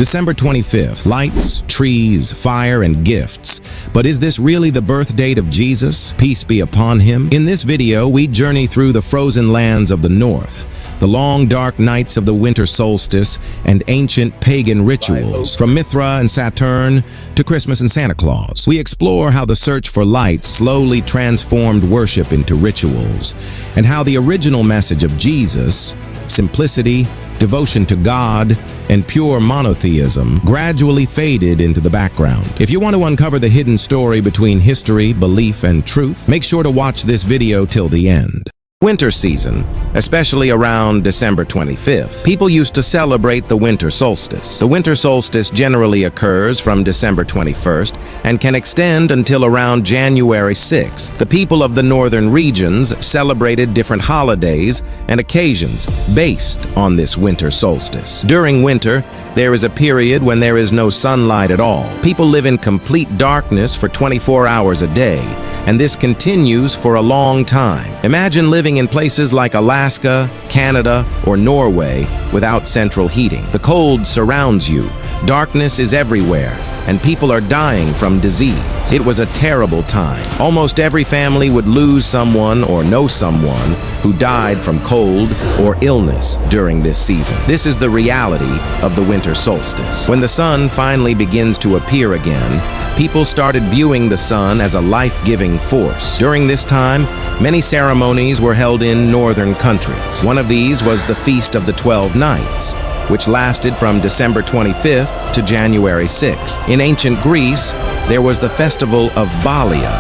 December 25th, lights, trees, fire, and gifts. But is this really the birth date of Jesus? Peace be upon him. In this video, we journey through the frozen lands of the north, the long dark nights of the winter solstice, and ancient pagan rituals, from Mithra and Saturn to Christmas and Santa Claus. We explore how the search for light slowly transformed worship into rituals, and how the original message of Jesus, simplicity, devotion to God, and pure monotheism gradually faded into the background. If you want to uncover the hidden story between history, belief, and truth, make sure to watch this video till the end. Winter season, especially around December 25th, people used to celebrate the winter solstice. The winter solstice generally occurs from December 21st and can extend until around January 6th. The people of the northern regions celebrated different holidays and occasions based on this winter solstice. During winter, there is a period when there is no sunlight at all. People live in complete darkness for 24 hours a day, and this continues for a long time. Imagine living in places like Alaska, Canada, or Norway without central heating. The cold surrounds you, darkness is everywhere, and people are dying from disease. It was a terrible time. Almost every family would lose someone or know someone who died from cold or illness during this season. This is the reality of the winter solstice. When the sun finally begins to appear again, people started viewing the sun as a life-giving force. During this time, many ceremonies were held in northern countries. One of these was the Feast of the 12 Nights, which lasted from December 25th to January 6th. In ancient Greece, there was the festival of Balia,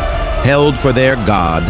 held for their god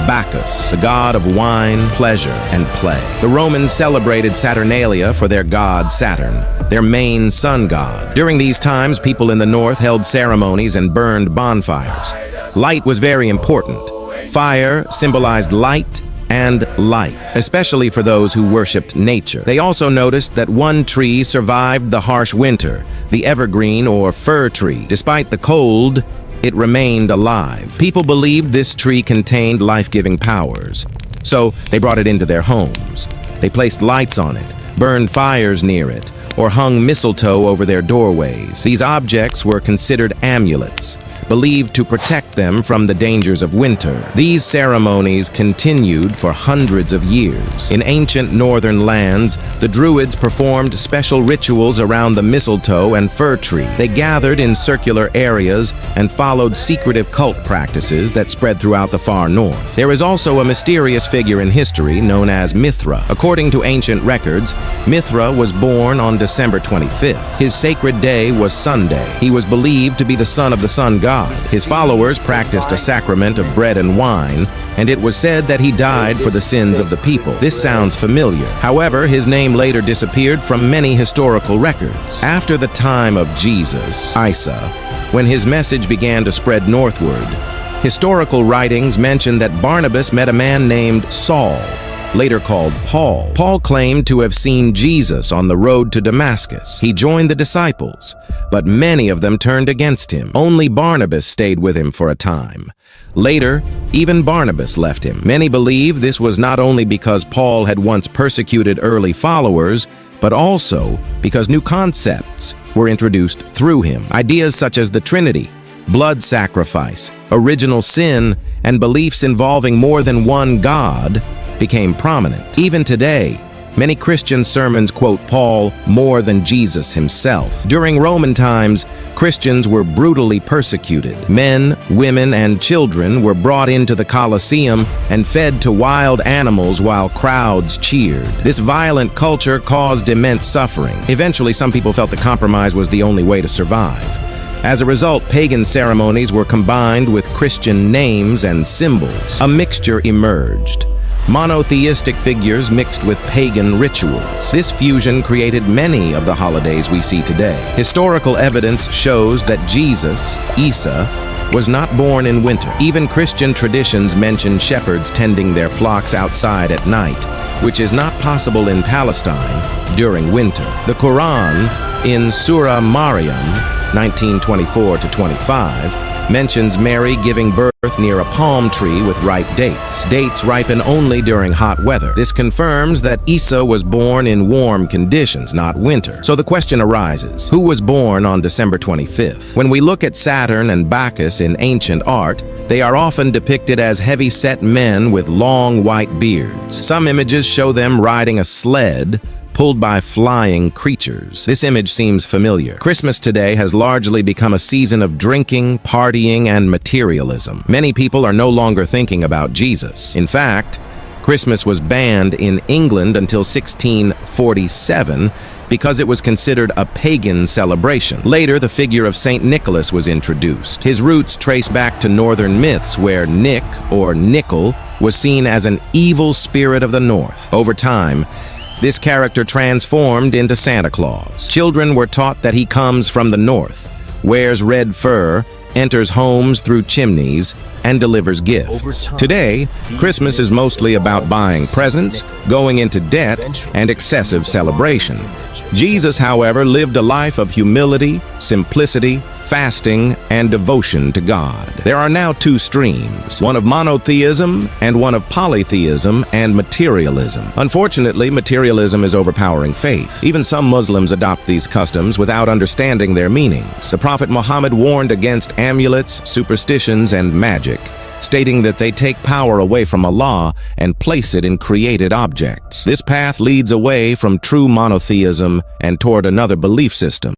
Bacchus, the god of wine, pleasure, and play. The Romans celebrated Saturnalia for their god Saturn, their main sun god. During these times, people in the north held ceremonies and burned bonfires. Light was very important. Fire symbolized light and life, especially for those who worshipped nature. They also noticed that one tree survived the harsh winter, the evergreen or fir tree. Despite the cold, it remained alive. People believed this tree contained life-giving powers, so they brought it into their homes. They placed lights on it, burned fires near it, or hung mistletoe over their doorways. These objects were considered amulets, believed to protect them from the dangers of winter. These ceremonies continued for hundreds of years. In ancient northern lands, the Druids performed special rituals around the mistletoe and fir tree. They gathered in circular areas and followed secretive cult practices that spread throughout the far north. There is also a mysterious figure in history known as Mithra. According to ancient records, Mithra was born on December 25th. His sacred day was Sunday. He was believed to be the son of the sun god. His followers practiced a sacrament of bread and wine, and it was said that he died for the sins of the people. This sounds familiar. However, his name later disappeared from many historical records. After the time of Jesus, Isa, when his message began to spread northward, historical writings mention that Barnabas met a man named Saul, later called Paul. Paul claimed to have seen Jesus on the road to Damascus. He joined the disciples, but many of them turned against him. Only Barnabas stayed with him for a time. Later, even Barnabas left him. Many believe this was not only because Paul had once persecuted early followers, but also because new concepts were introduced through him. Ideas such as the Trinity, blood sacrifice, original sin, and beliefs involving more than one God became prominent. Even today, many Christian sermons quote Paul more than Jesus himself. During Roman times, Christians were brutally persecuted. Men, women, and children were brought into the Colosseum and fed to wild animals while crowds cheered. This violent culture caused immense suffering. Eventually, some people felt that compromise was the only way to survive. As a result, pagan ceremonies were combined with Christian names and symbols. A mixture emerged. Monotheistic figures mixed with pagan rituals. This fusion created many of the holidays we see today. Historical evidence shows that Jesus, Isa, was not born in winter. Even Christian traditions mention shepherds tending their flocks outside at night, which is not possible in Palestine during winter. The Quran, in Surah Maryam, 19:24-25, mentions Mary giving birth near a palm tree with ripe dates. Dates ripen only during hot weather. This confirms that Isa was born in warm conditions, not winter. So the question arises, who was born on December 25th? When we look at Saturn and Bacchus in ancient art, they are often depicted as heavy-set men with long white beards. Some images show them riding a sled, pulled by flying creatures. This image seems familiar. Christmas today has largely become a season of drinking, partying, and materialism. Many people are no longer thinking about Jesus. In fact, Christmas was banned in England until 1647 because it was considered a pagan celebration. Later, the figure of Saint Nicholas was introduced. His roots trace back to northern myths where Nick, or Nickel, was seen as an evil spirit of the north. Over time, this character transformed into Santa Claus. Children were taught that he comes from the north, wears red fur, enters homes through chimneys, and delivers gifts. Today, Christmas is mostly about buying presents, going into debt, and excessive celebration. Jesus, however, lived a life of humility, simplicity, fasting, and devotion to God. There are now two streams, one of monotheism and one of polytheism and materialism. Unfortunately, materialism is overpowering faith. Even some Muslims adopt these customs without understanding their meanings. The Prophet Muhammad warned against amulets, superstitions, and magic, stating that they take power away from Allah and place it in created objects. This path leads away from true monotheism and toward another belief system.